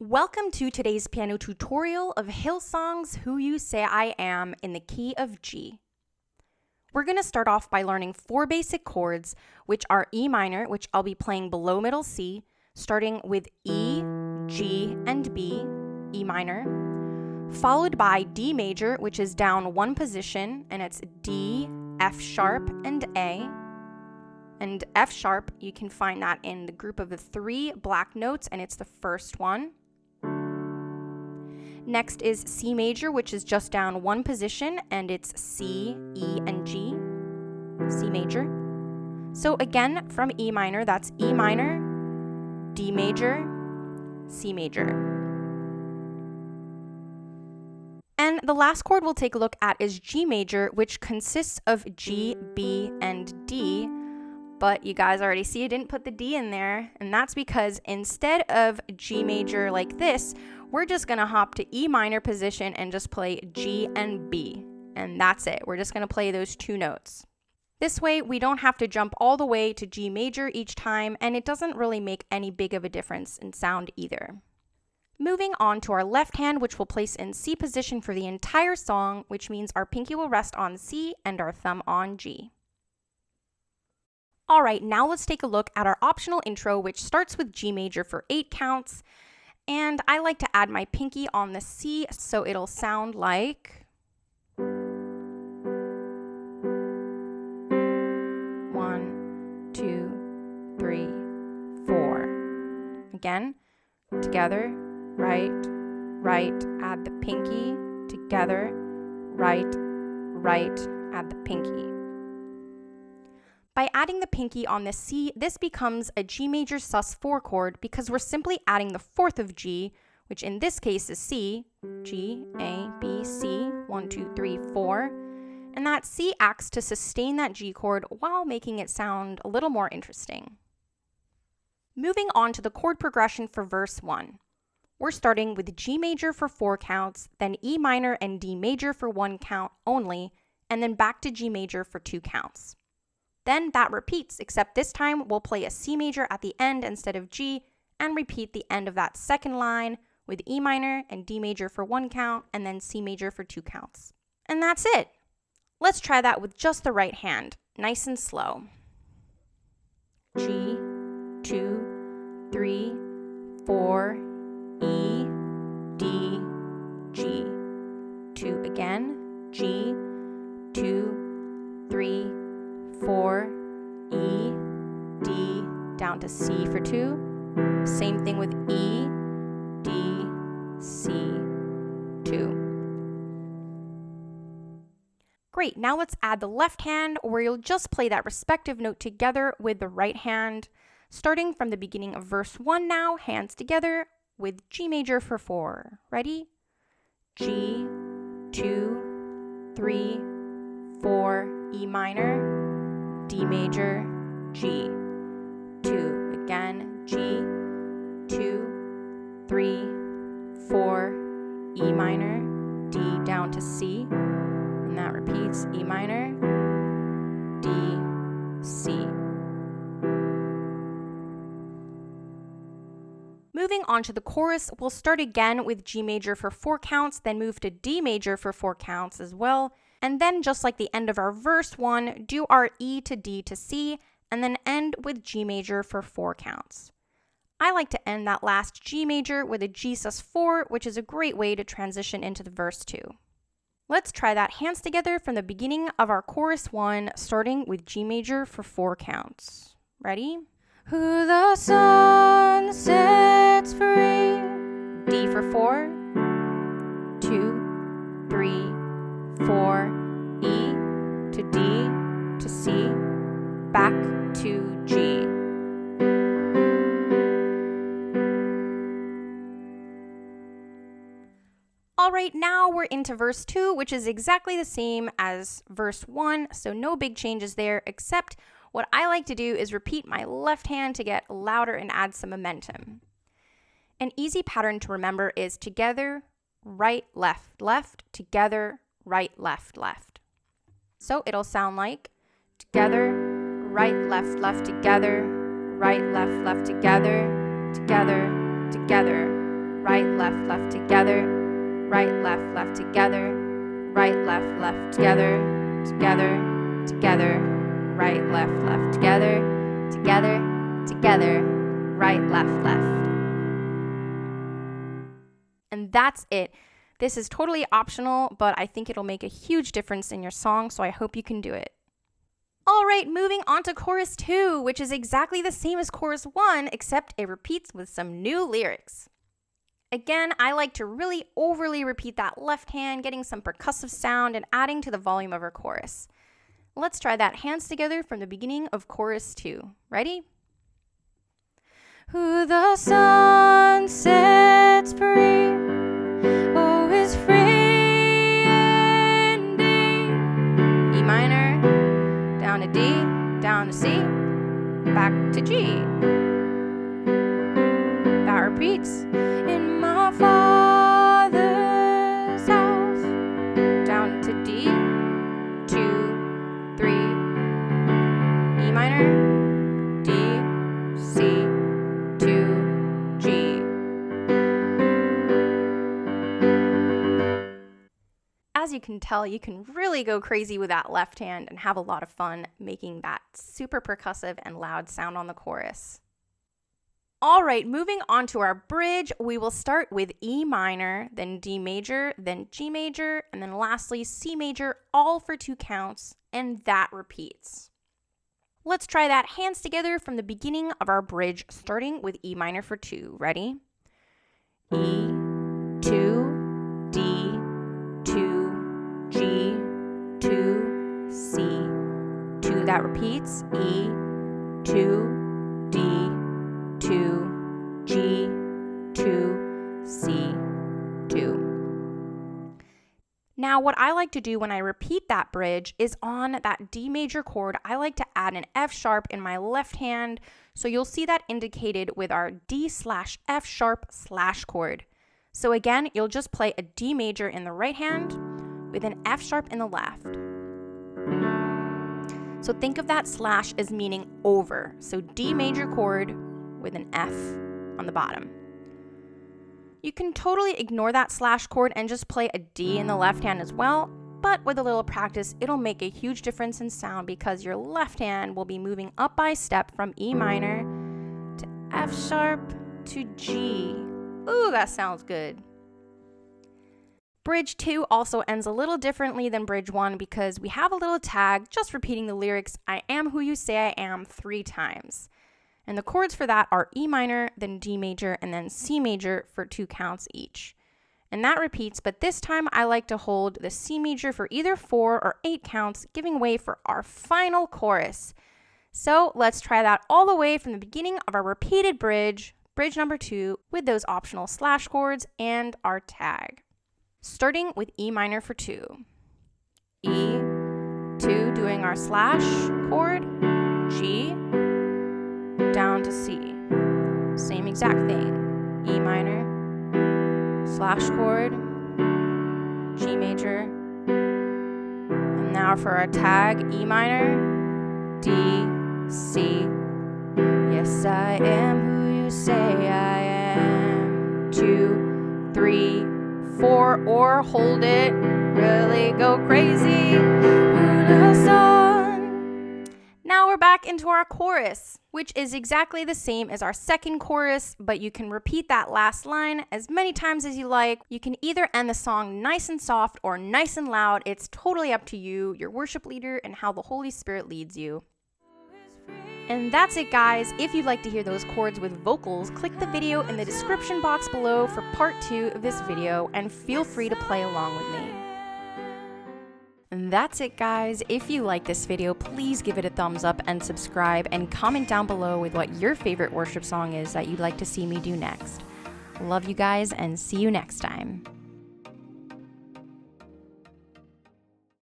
Welcome to today's piano tutorial of Hillsong's Who You Say I Am in the key of G. We're going to start off by learning 4 basic chords, which are E minor, which I'll be playing below middle C, starting with E, G, and B, E minor, followed by D major, which is down 1 position, and it's D, F sharp, and A. And F sharp, you can find that in the group of the 3 black notes, and it's the first one. Next is C major, which is just down 1 position, and it's C, E, and G, C major. So again, from E minor, that's E minor, D major, C major. And the last chord we'll take a look at is G major, which consists of G, B, and D. But you guys already see I didn't put the D in there, and that's because instead of G major like this, we're just going to hop to E minor position and just play G and B. And that's it. We're just going to play those 2 notes. This way, we don't have to jump all the way to G major each time, and it doesn't really make any big of a difference in sound either. Moving on to our left hand, which we'll place in C position for the entire song, which means our pinky will rest on C and our thumb on G. Alright, now let's take a look at our optional intro, which starts with G major for 8 counts. And I like to add my pinky on the C, so it'll sound like 1, 2, 3, 4. Again, together, right, right, add the pinky, together, right, right, add the pinky. By adding the pinky on the C, this becomes a G major sus4 chord because we're simply adding the 4th of G, which in this case is C, G, A, B, C, 1, 2, 3, 4. And that C acts to sustain that G chord while making it sound a little more interesting. Moving on to the chord progression for verse 1. We're starting with G major for 4 counts, then E minor and D major for 1 count only, and then back to G major for 2 counts. Then that repeats, except this time we'll play a C major at the end instead of G and repeat the end of that second line with E minor and D major for 1 count and then C major for 2 counts. And that's it. Let's try that with just the right hand, nice and slow. G, 2, 3, 4, E, D, G. 2 again, G, 2, 3, 4, E, D, down to C for 2. Same thing with E, D, C, 2. Great, now let's add the left hand where you'll just play that respective note together with the right hand. Starting from the beginning of verse 1 now, hands together with G major for 4. Ready? G, 2, 3, 4, E minor, D major, G, 2, again, G, 2, 3, 4, E minor, D down to C, and that repeats, E minor, D, C. Moving on to the chorus, we'll start again with G major for 4 counts, then move to D major for 4 counts as well. And then, just like the end of our verse 1, do our E to D to C, and then end with G major for 4 counts. I like to end that last G major with a G sus4, which is a great way to transition into the verse 2. Let's try that hands together from the beginning of our chorus 1, starting with G major for 4 counts. Ready? Who the sun sets free. D for 4. 2, 3, 4, E to D to C, back to G. Alright, now we're into verse 2, which is exactly the same as verse 1, so no big changes there, except what I like to do is repeat my left hand to get louder and add some momentum. An easy pattern to remember is together, right, left, left, together, right, left, left. So it'll sound like together, right, left, left, together, right, left, left, together, together, together, right, left, left together, right, left, left together, right, left, left together, together, together, right, left, left together, together, together, right, left, left. And that's it. This is totally optional, but I think it'll make a huge difference in your song, so I hope you can do it. All right, moving on to chorus 2, which is exactly the same as chorus 1, except it repeats with some new lyrics. Again, I like to really overly repeat that left hand, getting some percussive sound and adding to the volume of our chorus. Let's try that hands together from the beginning of chorus 2. Ready? Who the sun sets free, oh, is free indeed. E minor, down to D, down to C, back to G. That repeats. In my Father's house, down to D, 2, 3, E minor, D, C, 2, G. As you can tell, you can really go crazy with that left hand and have a lot of fun making that super percussive and loud sound on the chorus. All right, moving on to our bridge, we will start with E minor, then D major, then G major, and then lastly C major, all for 2 counts, and that repeats. Let's try that hands together from the beginning of our bridge, starting with E minor for 2. Ready? E, 2, D, 2, G, 2, C, 2. That repeats. E, 2, D, 2, G, 2, C, 2. Now, what I like to do when I repeat that bridge is on that D major chord, I like to add an F sharp in my left hand. So you'll see that indicated with our D/F sharp slash chord. So again, you'll just play a D major in the right hand with an F sharp in the left. So think of that slash as meaning over. So D major chord with an F on the bottom. You can totally ignore that slash chord and just play a D in the left hand as well, but with a little practice, it'll make a huge difference in sound because your left hand will be moving up by step from E minor to F sharp to G. Ooh, that sounds good. Bridge 2 also ends a little differently than Bridge 1 because we have a little tag just repeating the lyrics, I am who you say I am 3 times. And the chords for that are E minor, then D major, and then C major for 2 counts each. And that repeats, but this time I like to hold the C major for either 4 or 8 counts, giving way for our final chorus. So let's try that all the way from the beginning of our repeated bridge, bridge number 2, with those optional slash chords and our tag. Starting with E minor for 2. E, 2 doing our slash chord, G, down to C. Same exact thing. E minor, slash chord, G major. And now for our tag, E minor, D, C. Yes, I am who you say I am. 2, 3, 4, or hold it. Really go crazy. Now we're back into our chorus, which is exactly the same as our second chorus, but you can repeat that last line as many times as you like. You can either end the song nice and soft or nice and loud. It's totally up to you, your worship leader, and how the Holy Spirit leads you. And that's it, guys. If you'd like to hear those chords with vocals, click the video in the description box below for part 2 of this video, and feel free to play along with me. And that's it, guys. If you like this video, please give it a thumbs up and subscribe, and comment down below with what your favorite worship song is that you'd like to see me do next. Love you guys, and see you next time.